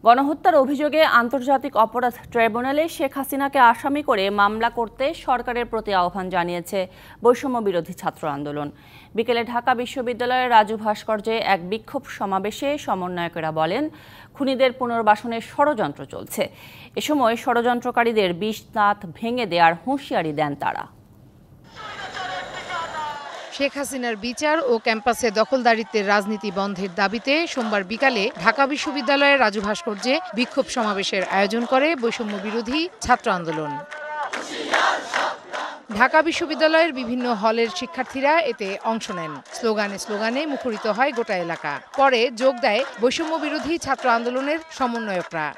গণহত্যার অভিযোগে আন্তর্জাতিক অপরাধ ট্রাইব্যুনালে শেখ হাসিনাকে আসামি করে মামলা করতে সরকারের প্রতি আহ্বান জানিয়েছে বৈষম্য বিরোধী ছাত্র আন্দোলন। বিকেলে ঢাকা বিশ্ববিদ্যালয়ের রাজু ভাস্কর্যে এক বিক্ষোভ সমাবেশে সমন্বয়কেরা বলেন, খুনিদের পুনর্বাসনের ষড়যন্ত্র চলছে। এ সময় ষড়যন্ত্রকারীদের বিষ দাঁত ভেঙে দেওয়ার হুঁশিয়ারি দেন তারা। শেখ হাসিনার বিচার ও ক্যাম্পাসে দখলদারিত্বের রাজনীতি বন্ধের দাবিতে সোমবার বিকালে ঢাকা বিশ্ববিদ্যালয়ের রাজু ভাস্কর্যে বিক্ষোভ সমাবেশের আয়োজন করে বৈষম্য বিরোধী ছাত্র আন্দোলন। ঢাকা বিশ্ববিদ্যালয়ের বিভিন্ন হলের শিক্ষার্থীরা এতে অংশ নেন। স্লোগানে স্লোগানে মুখরিত হয় গোটা এলাকা। পরে যোগ দেয় বৈষম্য বিরোধী ছাত্র আন্দোলনের সমন্বয়করা।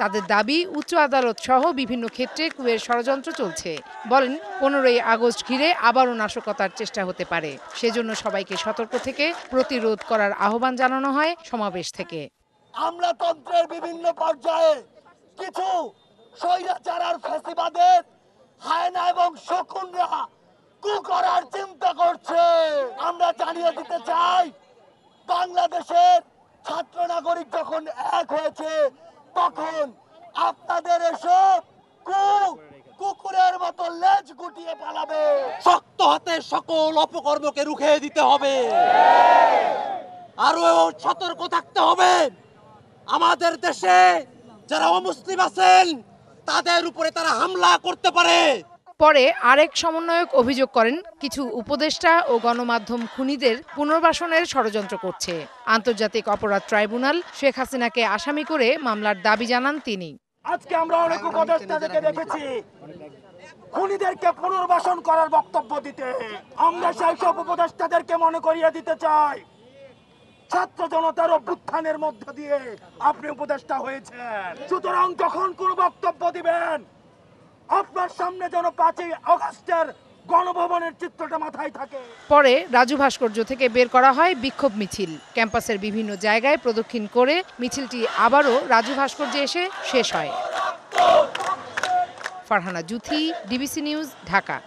তাদের দাবি, উচ্চ আদালত সহ বিভিন্ন ক্ষেত্রে কুয়ের ষড়যন্ত্র চলছে। বলেন, 15ই আগস্ট ঘিরে আবারও নাশকতার চেষ্টা হতে পারে। সেজন্য সবাইকে সতর্ক থেকে প্রতিরোধ করার আহ্বান জানানো হয় সমাবেশ থেকে। আমলাতন্ত্রের বিভিন্ন পর্যায়ে কিছু স্বৈরাচার আর ফ্যাসিবাদের হায়না এবং শকুনরা কু করার চিন্তা করছে। আমরা জানিয়ে দিতে চাই, বাংলাদেশের ছাত্র নাগরিক যখন এক হয়েছে, তখন আপনাদের এসব কুকুরের মতো লেজ গুটিয়ে পালাবে। শক্ত হাতে সকল অপকর্মকে রুখে দিতে হবে, আরো সতর্ক থাকতে হবে। আমাদের দেশে যারা অমুসলিম আছেন তাদের উপরে তারা হামলা করতে পারে। পরে আরেক সমন্বয়ক অভিযোগ করেন, কিছু উপদেষ্টা ও গণমাধ্যম খুনিদের পুনর্বাসনের ষড়যন্ত্র করছে। আন্তর্জাতিক অপরাধ ট্রাইব্যুনাল শেখ হাসিনাকে আসামি করে মামলার দাবি জানান তিনি। আজকে আমরা অনেক উপদেষ্টাদেরকে দেখেছি খুনিদেরকে পুনর্বাসন করার বক্তব্য দিতে। আমরা সেই সব উপদেষ্টাদেরকে মনে করিয়ে দিতে চাই, ছাত্র জনতার অভ্যুত্থানের মধ্য দিয়ে আপনি উপদেষ্টা হয়েছেন। সুতরাং যখন কোন বক্তব্য দিবেন, আপনার সামনে যেন 5ই আগস্টের গণভবনের চিত্রটা মাথায় থাকে। পরে রাজু ভাস্কর্য থেকে বের করা হয় বিক্ষোভ মিছিল। ক্যাম্পাসের বিভিন্ন জায়গায় প্রদক্ষিণ করে মিছিলটি আবারও রাজু ভাস্কর্যে এসে শেষ হয়। Farhana Juthi, DBC news, Dhaka.